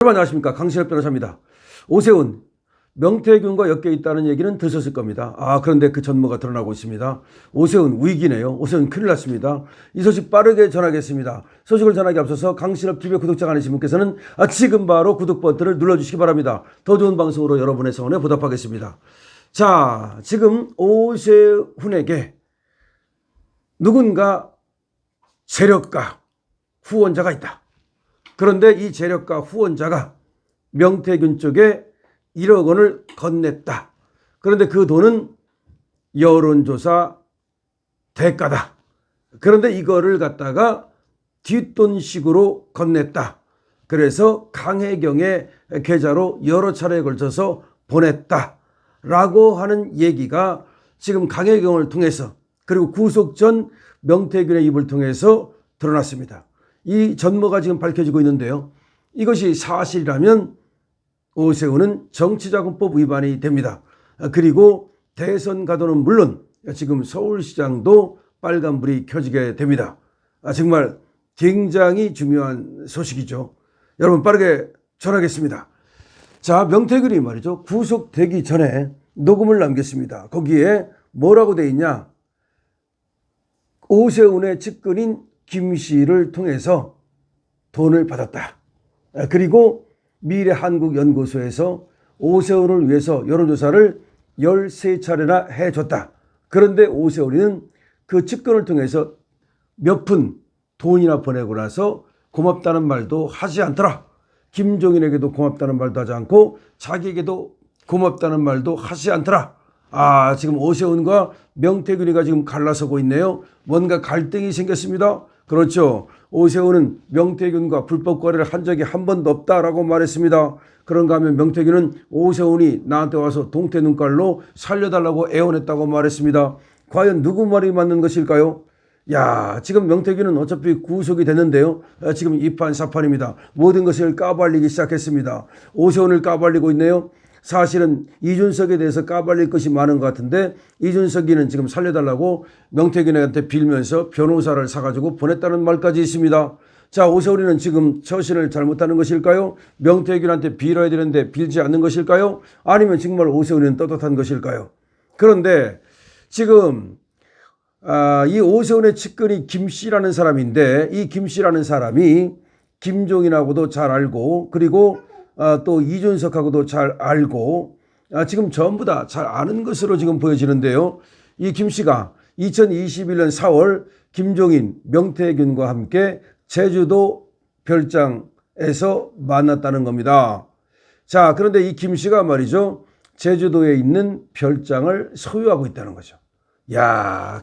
여러분 안녕하십니까, 강신혁 변호사입니다. 오세훈, 명태균과 엮여 있다는 얘기는 들으셨을 겁니다. 그런데 그 전모가 드러나고 있습니다. 오세훈 위기네요. 오세훈 큰일 났습니다. 이 소식 빠르게 전하겠습니다. 소식을 전하기 앞서서 강신혁 TV 구독자가 아니신 분께서는 지금 바로 구독 버튼을 눌러주시기 바랍니다. 더 좋은 방송으로 여러분의 성원에 보답하겠습니다. 자, 지금 오세훈에게 누군가 재력가 후원자가 있다. 그런데 이 재력가 후원자가 명태균 쪽에 1억 원을 건넸다. 그런데 그 돈은 여론조사 대가다. 그런데 이거를 갖다가 뒷돈식으로 건넸다. 그래서 강혜경의 계좌로 여러 차례에 걸쳐서 보냈다라고 하는 얘기가 지금 강혜경을 통해서, 그리고 구속 전 명태균의 입을 통해서 드러났습니다. 이 전모가 지금 밝혀지고 있는데요. 이것이 사실이라면 오세훈은 정치자금법 위반이 됩니다. 그리고 대선 가도는 물론 지금 서울시장도 빨간불이 켜지게 됩니다. 정말 굉장히 중요한 소식이죠. 여러분 빠르게 전하겠습니다. 자, 명태균이 말이죠, 구속되기 전에 녹음을 남겼습니다. 거기에 뭐라고 돼 있냐? 오세훈의 측근인 김 씨를 통해서 돈을 받았다. 그리고 미래한국연구소에서 오세훈을 위해서 여론조사를 13차례나 해줬다. 그런데 오세훈이는 그 측근을 통해서 몇 푼 돈이나 보내고 나서 고맙다는 말도 하지 않더라. 김종인에게도 고맙다는 말도 하지 않고 자기에게도 고맙다는 말도 하지 않더라. 지금 오세훈과 명태균이가 지금 갈라서고 있네요. 뭔가 갈등이 생겼습니다. 그렇죠. 오세훈은 명태균과 불법 거래를 한 적이 한 번도 없다라고 말했습니다. 그런가 하면 명태균은 오세훈이 나한테 와서 동태 눈깔로 살려달라고 애원했다고 말했습니다. 과연 누구 말이 맞는 것일까요? 지금 명태균은 어차피 구속이 됐는데요. 지금 이판사판입니다. 모든 것을 까발리기 시작했습니다. 오세훈을 까발리고 있네요. 사실은 이준석에 대해서 까발릴 것이 많은 것 같은데 이준석이는 지금 살려달라고 명태균한테 빌면서 변호사를 사가지고 보냈다는 말까지 있습니다. 자, 오세훈이는 지금 처신을 잘못하는 것일까요? 명태균한테 빌어야 되는데 빌지 않는 것일까요? 아니면 정말 오세훈이는 떳떳한 것일까요? 그런데 지금 이 오세훈의 측근이 김 씨라는 사람인데, 이 김 씨라는 사람이 김종인하고도 잘 알고, 그리고 또 이준석하고도 잘 알고, 지금 전부 다 잘 아는 것으로 지금 보여지는데요. 이 김 씨가 2021년 4월 김종인, 명태균과 함께 제주도 별장에서 만났다는 겁니다. 자, 그런데 이 김 씨가 말이죠, 제주도에 있는 별장을 소유하고 있다는 거죠.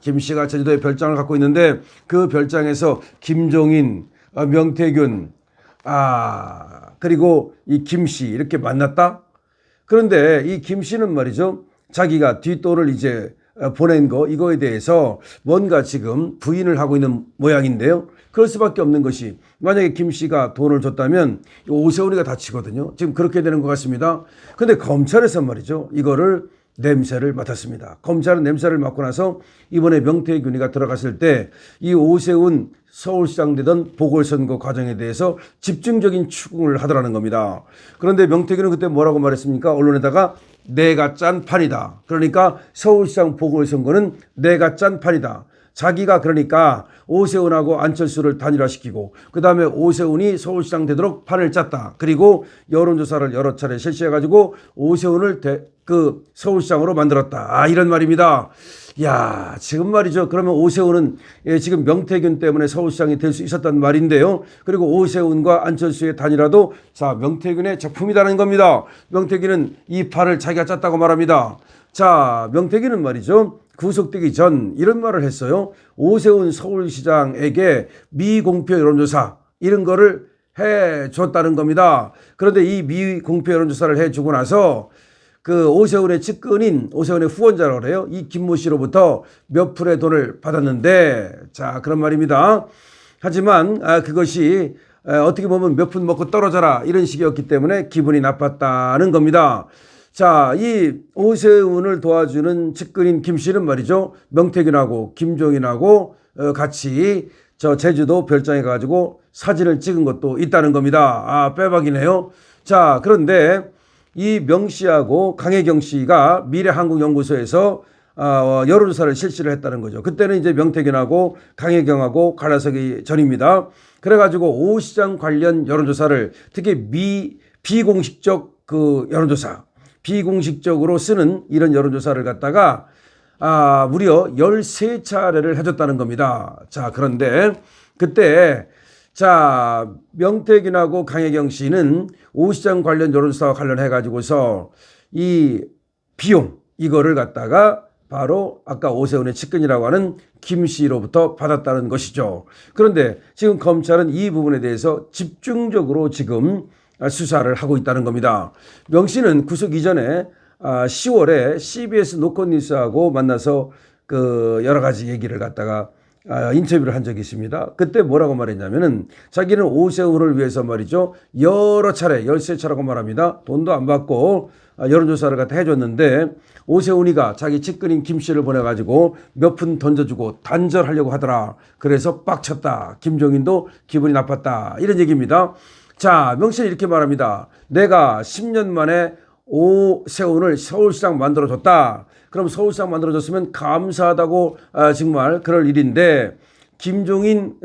김 씨가 제주도에 별장을 갖고 있는데 그 별장에서 김종인, 명태균, 그리고 이 김 씨 이렇게 만났다? 그런데 이 김 씨는 말이죠, 자기가 뒷돈을 이제 보낸 거, 이거에 대해서 뭔가 지금 부인을 하고 있는 모양인데요. 그럴 수밖에 없는 것이, 만약에 김 씨가 돈을 줬다면 오세훈이가 다치거든요. 지금 그렇게 되는 것 같습니다. 근데 검찰에서 말이죠, 이거를 냄새를 맡았습니다. 검찰은 냄새를 맡고 나서 이번에 명태균이가 들어갔을 때 이 오세훈 서울시장 되던 보궐선거 과정에 대해서 집중적인 추궁을 하더라는 겁니다. 그런데 명태균은 그때 뭐라고 말했습니까? 언론에다가 내가 짠 판이다. 그러니까 서울시장 보궐선거는 내가 짠 판이다. 자기가 그러니까 오세훈하고 안철수를 단일화시키고 그 다음에 오세훈이 서울시장 되도록 판을 짰다. 그리고 여론조사를 여러 차례 실시해가지고 오세훈을 서울시장으로 만들었다. 이런 말입니다. 지금 말이죠. 그러면 오세훈은 지금 명태균 때문에 서울시장이 될 수 있었단 말인데요. 그리고 오세훈과 안철수의 단일화도 명태균의 작품이라는 겁니다. 명태균은 이 판을 자기가 짰다고 말합니다. 자, 명태균은 말이죠, 구속되기 전 이런 말을 했어요. 오세훈 서울시장에게 미공표 여론조사 이런 거를 해줬다는 겁니다. 그런데 이 미공표 여론조사를 해주고 나서 그 오세훈의 측근인 오세훈의 후원자라고 그래요. 이 김모 씨로부터 몇 풀의 돈을 받았는데, 자, 그런 말입니다. 하지만 그것이 어떻게 보면 몇 푼 먹고 떨어져라 이런 식이었기 때문에 기분이 나빴다는 겁니다. 자, 이 오세훈을 도와주는 측근인 김 씨는 말이죠, 명태균하고 김종인하고 같이 저 제주도 별장에 가지고 사진을 찍은 것도 있다는 겁니다. 빼박이네요. 자, 그런데 이 명 씨하고 강혜경 씨가 미래한국연구소에서 여론조사를 실시를 했다는 거죠. 그때는 이제 명태균하고 강혜경하고 갈라서기 전입니다. 그래가지고 오 시장 관련 여론조사를 특히 비공식적 그 여론조사, 비공식적으로 쓰는 이런 여론조사를 갖다가 무려 13차례를 해줬다는 겁니다. 자, 그런데 그때 자, 명태균하고 강혜경 씨는 오 시장 관련 여론조사와 관련해 가지고서 이 비용 이거를 갖다가 바로 아까 오세훈의 측근이라고 하는 김 씨로부터 받았다는 것이죠. 그런데 지금 검찰은 이 부분에 대해서 집중적으로 지금 수사를 하고 있다는 겁니다. 명 씨는 구속 이전에 10월에 CBS 노컷뉴스하고 만나서 그 여러 가지 얘기를 갖다가 인터뷰를 한 적이 있습니다. 그때 뭐라고 말했냐면은 자기는 오세훈을 위해서 말이죠. 여러 차례, 13차라고 말합니다. 돈도 안 받고 여론조사를 갖다 해줬는데 오세훈이가 자기 측근인 김 씨를 보내가지고 몇 푼 던져주고 단절하려고 하더라. 그래서 빡쳤다. 김종인도 기분이 나빴다. 이런 얘기입니다. 자, 명 씨는 이렇게 말합니다. 내가 10년 만에 오세훈을 서울시장 만들어줬다. 그럼 서울시장 만들어줬으면 감사하다고 정말 그럴 일인데 김종인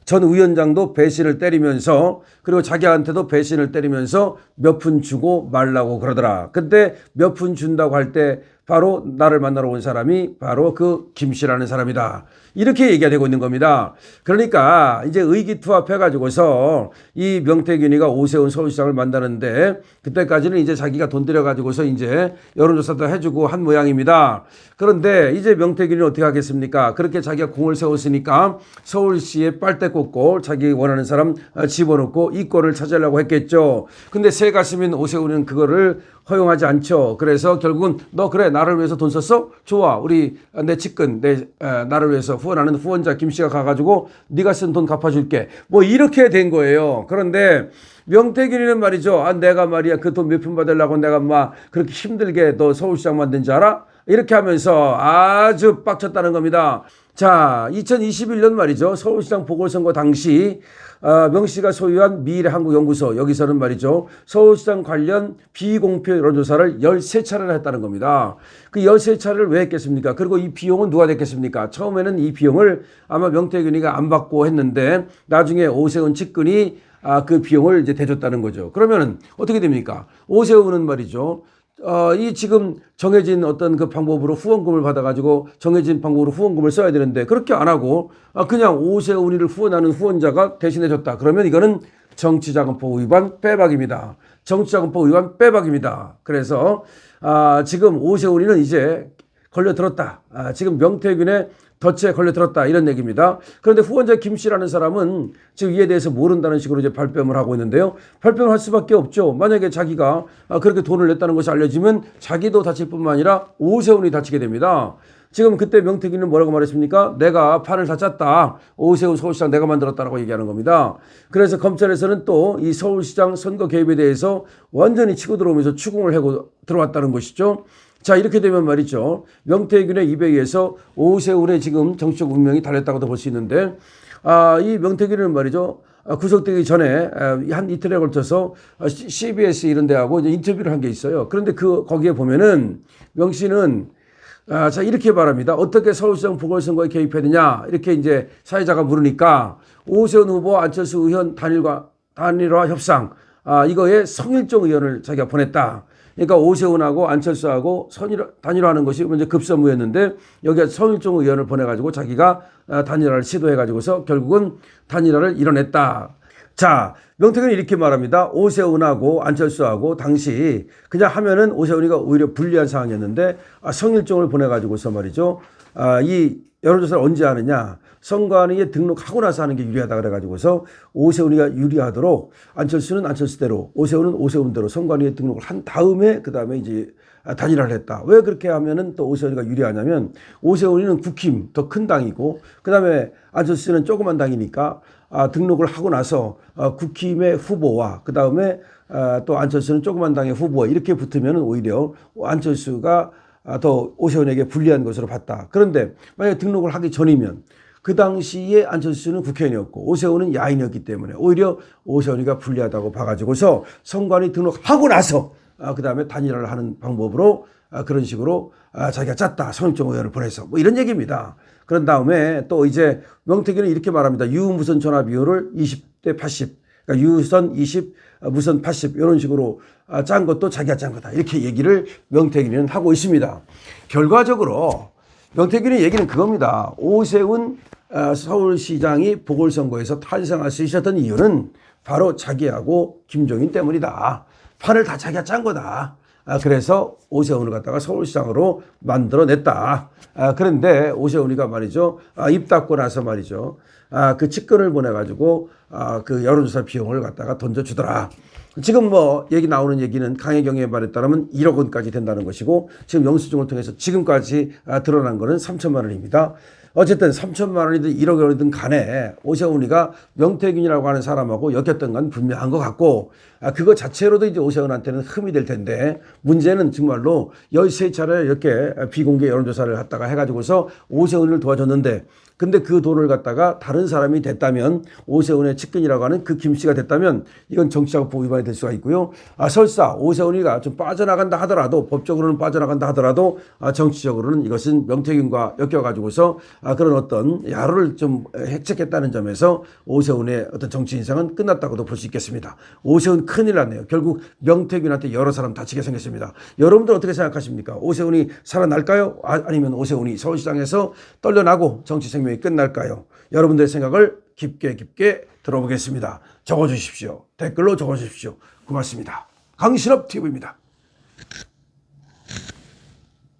전 위원장도 배신을 때리면서 그리고 자기한테도 배신을 때리면서 몇 푼 주고 말라고 그러더라. 근데 몇 푼 준다고 할 때 바로 나를 만나러 온 사람이 바로 그 김 씨라는 사람이다. 이렇게 얘기가 되고 있는 겁니다. 그러니까 이제 의기투합해 가지고서 이 명태균이가 오세훈 서울시장을 만나는데 그때까지는 이제 자기가 돈 들여 가지고서 이제 여론조사도 해주고 한 모양입니다. 그런데 이제 명태균이 어떻게 하겠습니까? 그렇게 자기가 공을 세웠으니까 서울시에 빨대 꽂고 자기 원하는 사람 집어넣고 이권을 차지하려고 했겠죠. 근데 새 가슴인 오세훈은 그거를 허용하지 않죠. 그래서 결국은 너 그래 나를 위해서 돈 썼어? 좋아. 우리 내 측근 나를 위해서 후원하는 후원자 김 씨가 가가지고 네가 쓴 돈 갚아줄게. 뭐 이렇게 된 거예요. 그런데 명태균이는 말이죠. 내가 말이야 그 돈 몇 푼 받으려고 내가 막 그렇게 힘들게 너 서울시장 만든 줄 알아? 이렇게 하면서 아주 빡쳤다는 겁니다. 자, 2021년 말이죠. 서울시장 보궐선거 당시 명 씨가 소유한 미래한국연구소 여기서는 말이죠. 서울시장 관련 비공표 여론조사를 13차례를 했다는 겁니다. 그 13차례를 왜 했겠습니까? 그리고 이 비용은 누가 냈겠습니까? 처음에는 이 비용을 아마 명태균이가 안 받고 했는데 나중에 오세훈 측근이 그 비용을 이제 대줬다는 거죠. 그러면은 어떻게 됩니까? 오세훈은 말이죠. 이 지금 정해진 어떤 그 방법으로 후원금을 받아가지고 정해진 방법으로 후원금을 써야 되는데 그렇게 안 하고 그냥 오세훈이를 후원하는 후원자가 대신해줬다. 그러면 이거는 정치자금법 위반 빼박입니다. 정치자금법 위반 빼박입니다. 그래서 지금 오세훈이는 이제 걸려들었다. 지금 명태균의 덫에 걸려들었다. 이런 얘기입니다. 그런데 후원자 김 씨라는 사람은 지금 이에 대해서 모른다는 식으로 이제 발뺌을 하고 있는데요. 발뺌을 할 수밖에 없죠. 만약에 자기가 그렇게 돈을 냈다는 것이 알려지면 자기도 다칠 뿐만 아니라 오세훈이 다치게 됩니다. 지금 그때 명태균은 뭐라고 말했습니까? 내가 판을 다 짰다. 오세훈 서울시장 내가 만들었다라고 얘기하는 겁니다. 그래서 검찰에서는 또 이 서울시장 선거 개입에 대해서 완전히 치고 들어오면서 추궁을 하고 들어왔다는 것이죠. 자, 이렇게 되면 말이죠. 명태균의 입에 의해서 오세훈의 지금 정치적 운명이 달렸다고도 볼 수 있는데, 이 명태균은 말이죠. 구속되기 전에 한 이틀에 걸쳐서 CBS 이런 데하고 이제 인터뷰를 한 게 있어요. 그런데 거기에 보면은 명 씨는 자, 이렇게 말합니다. 어떻게 서울시장 보궐선거에 개입해야 되냐? 이렇게 이제 사회자가 물으니까 오세훈 후보 안철수 의원 단일화 협상, 이거에 성일종 의원을 자기가 보냈다. 그러니까 오세훈하고 안철수하고 단일화하는 것이 먼저 급선무였는데 여기에 성일종 의원을 보내가지고 자기가 단일화를 시도해가지고서 결국은 단일화를 이뤄냈다. 자, 명태균이 이렇게 말합니다. 오세훈하고 안철수하고 당시 그냥 하면은 오세훈이가 오히려 불리한 상황이었는데 성일종을 보내가지고서 말이죠. 이 여론조사를 언제 하느냐. 선관위에 등록하고 나서 하는 게 유리하다 그래가지고서 오세훈이가 유리하도록 안철수는 안철수대로 오세훈은 오세훈대로 선관위에 등록을 한 다음에 그 다음에 이제 단일화를 했다. 왜 그렇게 하면은 또 오세훈이가 유리하냐면 오세훈이는 국힘 더 큰 당이고 그 다음에 안철수는 조그만 당이니까 등록을 하고 나서 국힘의 후보와 그 다음에 또 안철수는 조그만 당의 후보와 이렇게 붙으면 오히려 안철수가 더 오세훈에게 불리한 것으로 봤다. 그런데 만약에 등록을 하기 전이면 그 당시에 안철수는 국회의원이었고 오세훈은 야인이었기 때문에 오히려 오세훈이가 불리하다고 봐가지고서 선관위 등록하고 나서 그 다음에 단일화를 하는 방법으로 그런 식으로 자기가 짰다. 성일종 의원을 보내서 뭐 이런 얘기입니다. 그런 다음에 또 이제 명태균은 이렇게 말합니다. 유무선 전화 비율을 20대 80, 그러니까 유선 20, 무선 80 이런 식으로 짠 것도 자기가 짠 거다. 이렇게 얘기를 명태균은 하고 있습니다. 결과적으로 명태균의 얘기는 그겁니다. 오세훈 서울시장이 보궐선거에서 탄생할 수 있었던 이유는 바로 자기하고 김종인 때문이다. 판을 다 자기가 짠 거다. 그래서 오세훈을 갖다가 서울시장으로 만들어냈다. 그런데 오세훈이가 말이죠. 입 닫고 나서 말이죠. 그 직권을 보내가지고 그 여론조사 비용을 갖다가 던져주더라. 지금 뭐 얘기 나오는 얘기는 강혜경의 말에 따르면 1억 원까지 된다는 것이고 지금 영수증을 통해서 지금까지 드러난 거는 3천만 원입니다. 어쨌든 3천만 원이든 1억 원이든 간에 오세훈이가 명태균이라고 하는 사람하고 엮였던 건 분명한 것 같고 그거 자체로도 이제 오세훈한테는 흠이 될 텐데 문제는 정말로 13차례 이렇게 비공개 여론조사를 했다가 해가지고서 오세훈을 도와줬는데 근데 그 돈을 갖다가 다른 사람이 됐다면 오세훈의 측근이라고 하는 그 김 씨가 됐다면 이건 정치자금법 위반이 될 수가 있고요. 설사 오세훈이가 좀 빠져나간다 하더라도 법적으로는 빠져나간다 하더라도 정치적으로는 이것은 명태균과 엮여가지고서 그런 어떤 야로를 좀 획책했다는 점에서 오세훈의 어떤 정치 인생은 끝났다고도 볼 수 있겠습니다. 오세훈 큰일 났네요. 결국 명태균한테 여러 사람 다치게 생겼습니다. 여러분들 어떻게 생각하십니까? 오세훈이 살아날까요? 아니면 오세훈이 서울시장에서 떨려나고 정치 생명이 끝날까요? 여러분들의 생각을 깊게 들어보겠습니다. 적어주십시오. 댓글로 적어주십시오. 고맙습니다. 강신업 TV입니다.